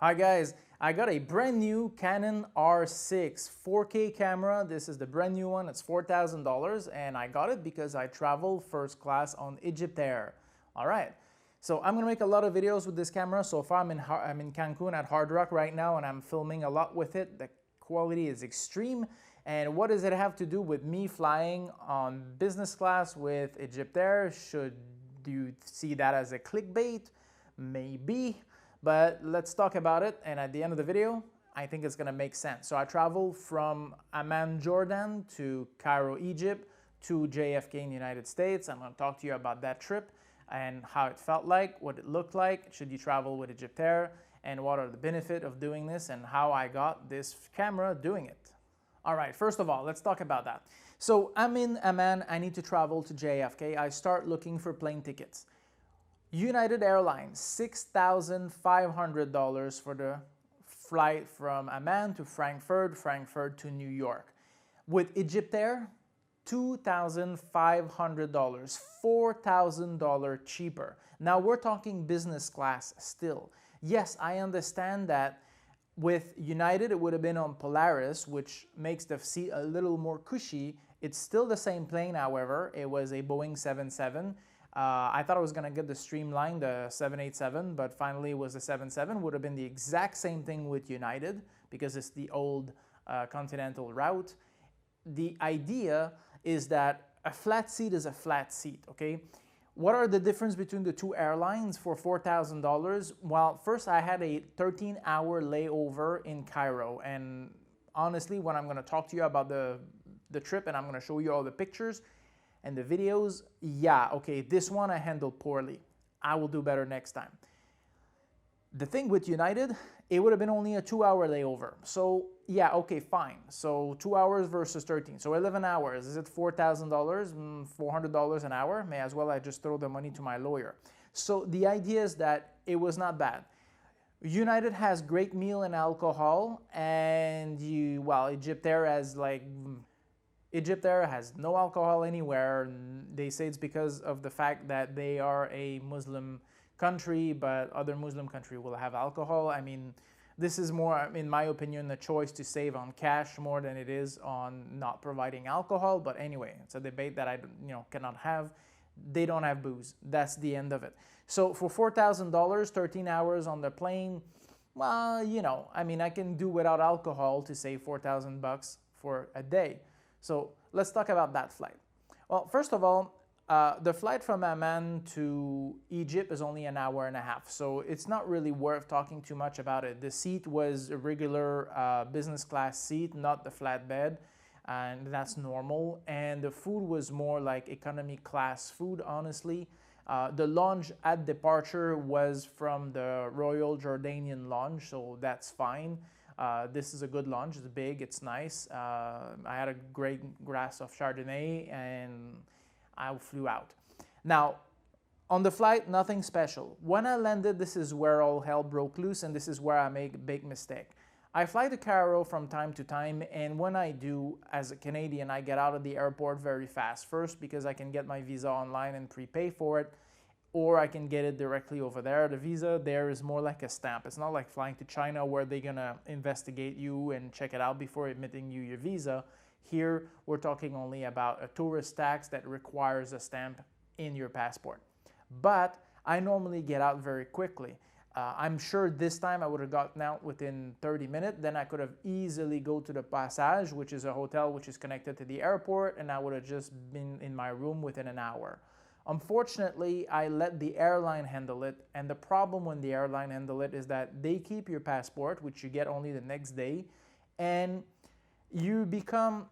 Hi guys, I got a brand new Canon R6 4K camera. This is the brand new one. It's $4,000 and I got it because I travel first class on Egyptair. All right, so I'm gonna make a lot of videos with this camera. So far I'm in Cancun at Hard Rock right now and I'm filming a lot with it. The quality is extreme. And what does it have to do with me flying on business class with Egyptair? Should you see that as a clickbait? Maybe. But let's talk about it, and at the end of the video, I think it's gonna make sense. So I traveled from Amman, Jordan to Cairo, Egypt to JFK in the United States. I'm gonna talk to you about that trip and how it felt like, what it looked like, should you travel with Egyptair, and what are the benefits of doing this and how I got this camera doing it. All right, first of all, let's talk about that. So I'm in Amman, I need to travel to JFK. I start looking for plane tickets. United Airlines, $6,500 for the flight from Amman to Frankfurt, Frankfurt to New York. With Egyptair, $2,500, $4,000 cheaper. Now we're talking business class still. Yes, I understand that with United, it would have been on Polaris, which makes the seat a little more cushy. It's still the same plane, however. It was a Boeing 777. I thought I was going to get the Streamline, the 787, but finally it was the 77. Would have been the exact same thing with United because it's the old continental route. The idea is that a flat seat is a flat seat, okay? What are the difference between the two airlines for $4,000? Well, first I had a 13-hour layover in Cairo, and honestly, when I'm going to talk to you about the trip and I'm going to show you all the pictures and the videos, yeah, okay, this one I handled poorly. I will do better next time. The thing with United, it would have been only a 2-hour layover. So yeah, okay, fine. So 2 hours versus 13. So 11 hours. Is it $4,000? $400 an hour? May as well I just throw the money to my lawyer. So the idea is that it was not bad. United has great meal and alcohol, and Egyptair has no alcohol anywhere. They say it's because of the fact that they are a Muslim country, but other Muslim countries will have alcohol. I mean, this is more, in my opinion, a choice to save on cash more than it is on not providing alcohol. But anyway, it's a debate that I cannot have. They don't have booze. That's the end of it. So for $4,000, 13 hours on the plane, well, I mean, I can do without alcohol to save $4,000 for a day. So let's talk about that flight. Well, first of all, the flight from Amman to Egypt is only an hour and a half, so it's not really worth talking too much about it. The seat was a regular business class seat, not the flatbed, and that's normal. And the food was more like economy class food, honestly. The lounge at departure was from the Royal Jordanian Lounge, so that's fine. This is a good lounge. It's big, it's nice. I had a great glass of Chardonnay and I flew out. Now, on the flight, nothing special. When I landed, this is where all hell broke loose, and this is where I make a big mistake. I fly to Cairo from time to time, and when I do, as a Canadian, I get out of the airport very fast. First, because I can get my visa online and prepay for it, or I can get it directly over there. The visa there is more like a stamp. It's not like flying to China where they're gonna investigate you and check it out before admitting you your visa. Here, we're talking only about a tourist tax that requires a stamp in your passport. But I normally get out very quickly. I'm sure this time I would have gotten out within 30 minutes. Then I could have easily go to the Passage, which is a hotel which is connected to the airport, and I would have just been in my room within an hour. Unfortunately, I let the airline handle it, and the problem when the airline handle it is that they keep your passport, which you get only the next day, and you become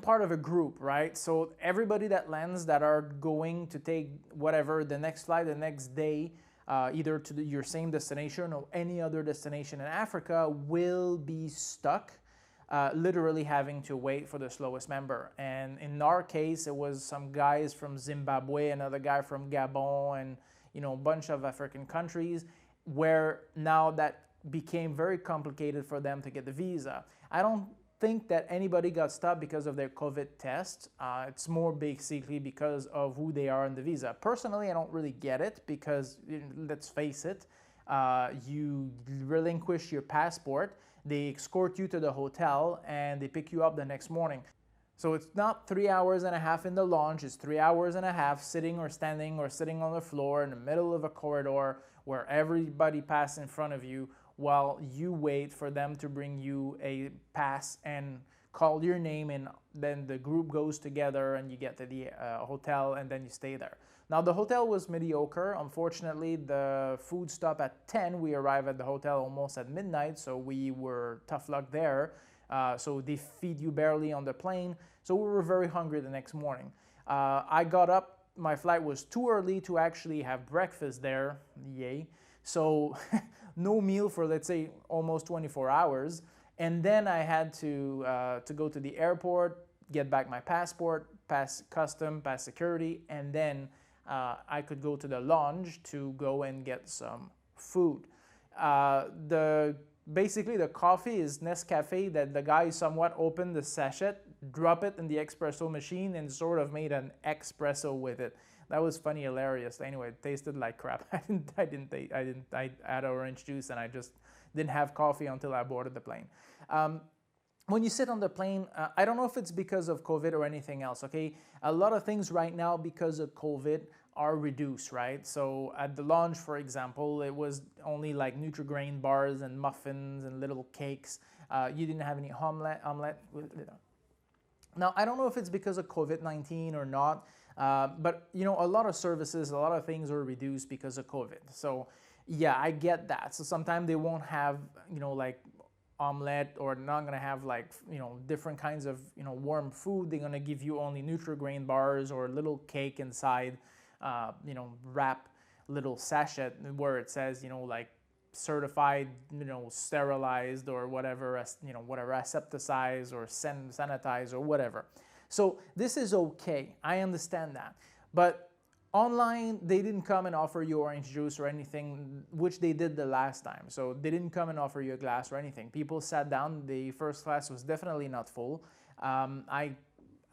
part of a group, right? So everybody that lands that are going to take whatever the next flight the next day, either to your same destination or any other destination in Africa, will be stuck, literally having to wait for the slowest member. And in our case, it was some guys from Zimbabwe, another guy from Gabon, and a bunch of African countries, where now that became very complicated for them to get the visa. I don't think that anybody got stopped because of their Covet test. It's more basically because of who they are in the visa. Personally, I don't really get it because, let's face it, You relinquish your passport, they escort you to the hotel, and they pick you up the next morning. So it's not 3 hours and a half in the lounge, it's 3 hours and a half sitting or standing or sitting on the floor in the middle of a corridor where everybody passes in front of you while you wait for them to bring you a pass and call your name, and then the group goes together and you get to the hotel and then you stay there. Now the hotel was mediocre. Unfortunately, the food stopped at 10. We arrived at the hotel almost at midnight, so we were tough luck there. So they feed you barely on the plane. So we were very hungry the next morning. I got up. My flight was too early to actually have breakfast there. Yay. So no meal for, let's say, almost 24 hours. And then I had to go to the airport, get back my passport, pass custom, pass security, and then I could go to the lounge to go and get some food. Basically, the coffee is Nescafe that the guy somewhat opened the sachet, drop it in the espresso machine, and sort of made an espresso with it. That was funny, hilarious. Anyway, it tasted like crap. I had orange juice, and I just didn't have coffee until I boarded the plane. When you sit on the plane, I don't know if it's because of COVID or anything else, okay? A lot of things right now because of COVID are reduced, right? So at the lounge, for example, it was only like Nutri-Grain bars and muffins and little cakes. You didn't have any omelette. Now, I don't know if it's because of COVID-19 or not, but you know, a lot of services, a lot of things are reduced because of COVID. So yeah, I get that. So sometimes they won't have, you know, like omelette, or not gonna have like, you know, different kinds of, you know, warm food. They're gonna give you only Nutri-Grain bars or a little cake inside, you know, wrap little sachet where it says, you know, like certified, you know, sterilized or whatever, you know, whatever, asepticized or sanitized or whatever. So this is okay. I understand that. But online, they didn't come and offer you orange juice or anything, which they did the last time. So they didn't come and offer you a glass or anything. People sat down. The first class was definitely not full. I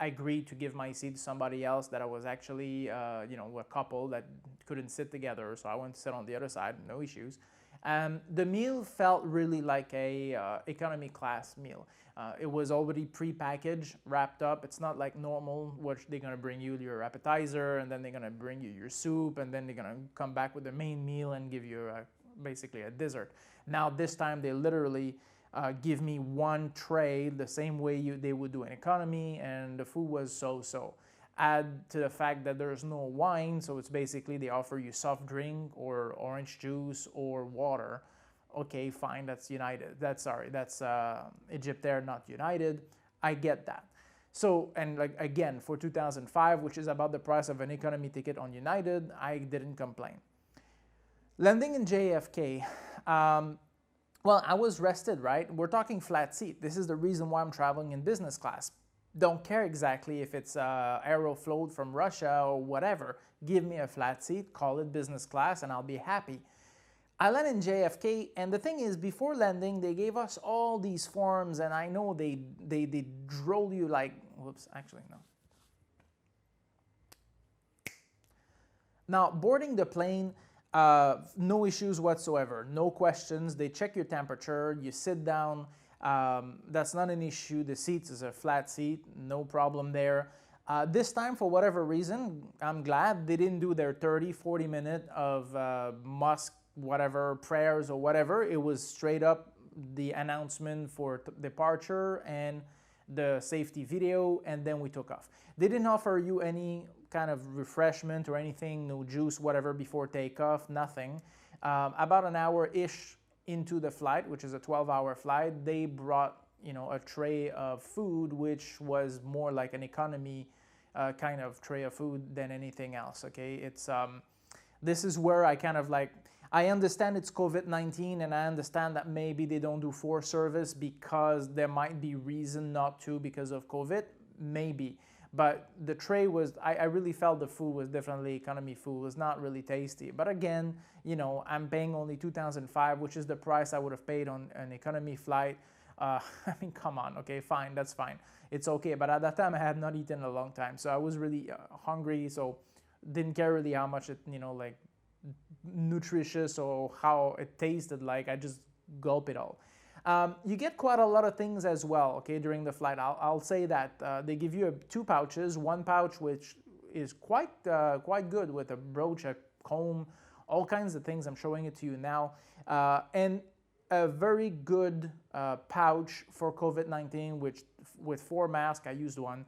agreed to give my seat to somebody else that I was actually, you know, a couple that couldn't sit together. So I went to sit on the other side, no issues. The meal felt really like a economy class meal. It was already pre-packaged, wrapped up. It's not like normal, which they're gonna bring you your appetizer, and then they're gonna bring you your soup, and then they're gonna come back with the main meal and give you basically a dessert. Now this time they literally give me one tray the same way they would do in economy, and the food was so-so. Add to the fact that there's no wine, so it's basically they offer you soft drink or orange juice or water. Okay, fine, that's United. That's Egyptair, not United. I get that. So, and like again, for 2005, which is about the price of an economy ticket on United, I didn't complain. Landing in JFK, well, I was rested, right? We're talking flat seat. This is the reason why I'm traveling in business class. Don't care exactly if it's Aeroflot from Russia or whatever. Give me a flat seat, call it business class, and I'll be happy. I landed in JFK, and the thing is, before landing, they gave us all these forms, and I know they droll you like, whoops, actually, no. Now, boarding the plane, no issues whatsoever, no questions. They check your temperature, you sit down. That's not an issue. The seats is a flat seat, no problem there. This time, for whatever reason, I'm glad they didn't do their 30-40 minute of mosque, whatever, prayers or whatever. It was straight up the announcement for departure and the safety video, and then we took off. They didn't offer you any kind of refreshment or anything, no juice, whatever, before takeoff, nothing. About an hour-ish into the flight, which is a 12-hour flight, they brought, you know, a tray of food, which was more like an economy kind of tray of food than anything else, okay? It's, this is where I kind of like, I understand it's COVID-19, and I understand that maybe they don't do forced service because there might be reason not to because of COVID, maybe. But the tray was, I really felt the food was definitely economy food. It was not really tasty. But again, you know, I'm paying only $2,005, which is the price I would have paid on an economy flight. I mean, come on, okay, fine, that's fine. It's okay. But at that time, I had not eaten in a long time. So I was really hungry, so didn't care really how much it, you know, like nutritious or how it tasted like. I just gulp it all. You get quite a lot of things as well, okay, during the flight. I'll say that they give you two pouches, one pouch which is quite good with a brooch, a comb, all kinds of things. I'm showing it to you now, and a very good pouch for COVID-19, which with 4 masks. I used one.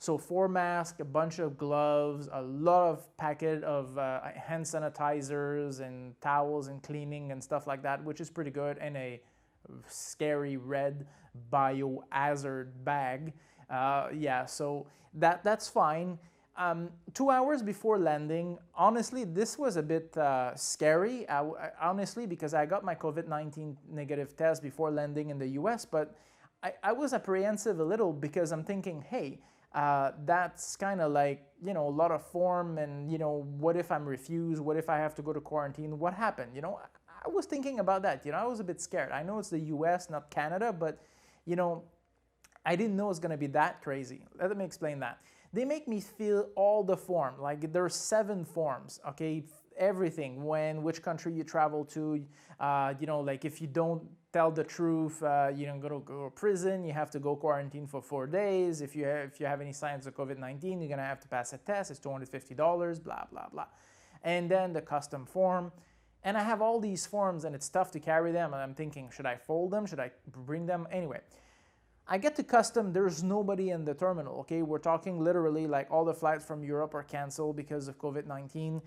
So 4 masks, a bunch of gloves, a lot of packet of hand sanitizers and towels and cleaning and stuff like that, which is pretty good, and a scary red biohazard bag. Yeah, so that's fine. 2 hours before landing, honestly, this was a bit scary, honestly, because I got my COVID-19 negative test before landing in the US, but I was apprehensive a little because I'm thinking, hey, that's kind of like, you know, a lot of form, and, you know, what if I'm refused? What if I have to go to quarantine? What happened? You know, I was thinking about that. You know, I was a bit scared. I know it's the US, not Canada, but, you know, I didn't know it's going to be that crazy. Let me explain that. They make me fill all the form. Like, there's 7 forms, okay? Everything, which country you travel to, you know, like if you don't tell the truth, you don't go to prison, you have to go quarantine for 4 days. If you have any signs of COVID-19, you're gonna have to pass a test. It's $250, blah, blah, blah. And then the custom form. And I have all these forms and it's tough to carry them. And I'm thinking, should I fold them? Should I bring them? Anyway, I get to custom, there's nobody in the terminal, okay? We're talking literally like all the flights from Europe are canceled because of COVID-19.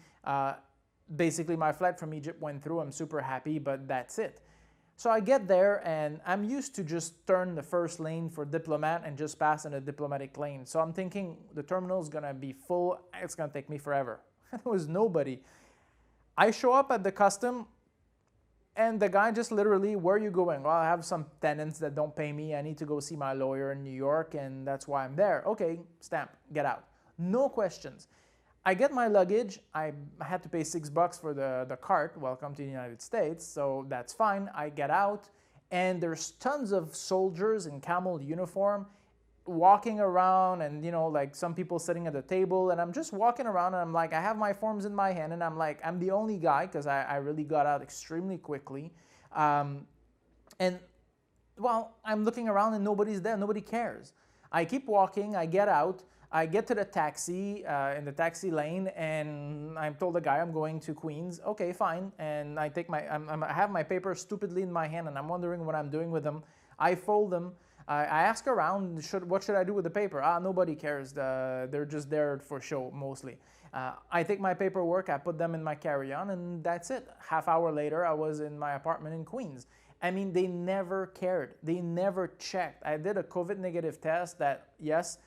Basically, my flight from Egypt went through. I'm super happy, but that's it. So I get there, and I'm used to just turn the first lane for diplomat and just pass in a diplomatic lane. So I'm thinking the terminal is going to be full. It's going to take me forever. There was nobody. I show up at the custom, and the guy just literally, where are you going? Well, I have some tenants that don't pay me. I need to go see my lawyer in New York, and that's why I'm there. Okay, stamp, get out. No questions. I get my luggage. I had to pay $6 for the cart. Welcome to the United States. So that's fine. I get out, and there's tons of soldiers in camel uniform walking around, and, you know, like some people sitting at the table, and I'm just walking around, and I'm like, I have my forms in my hand, and I'm like, I'm the only guy because I really got out extremely quickly. And, well, I'm looking around, and nobody's there. Nobody cares. I keep walking. I get out. I get to the taxi, in the taxi lane, and I told the guy I'm going to Queens. Okay, fine. And I take I have my papers stupidly in my hand, and I'm wondering what I'm doing with them. I fold them. I ask around, what should I do with the paper? Nobody cares. They're just there for show, mostly. I take my paperwork, I put them in my carry-on, and that's it. Half hour later, I was in my apartment in Queens. I mean, they never cared. They never checked. I did a COVID negative test that, yes,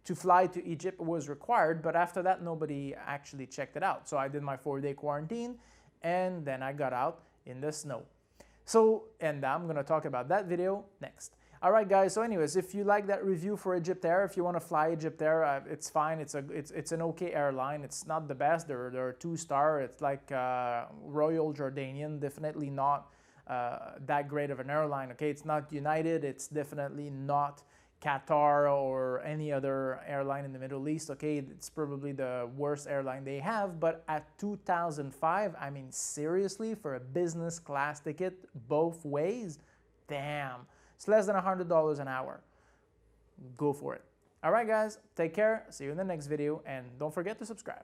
to fly to Egypt was required, but after that, nobody actually checked it out. So I did my 4-day quarantine, and then I got out in the snow. So, and I'm gonna talk about that video next. All right, guys, so anyways, if you like that review for Egyptair, if you wanna fly Egyptair, it's fine, it's an okay airline. It's not the best, they're a 2-star, it's like Royal Jordanian, definitely not that great of an airline, okay? It's not United, it's definitely not Qatar or any other airline in the Middle East, okay? It's probably the worst airline they have, but at $2,005, I mean, seriously, for a business class ticket both ways, damn. It's less than $100 an hour. Go for it. All right, guys, take care. See you in the next video, and don't forget to subscribe.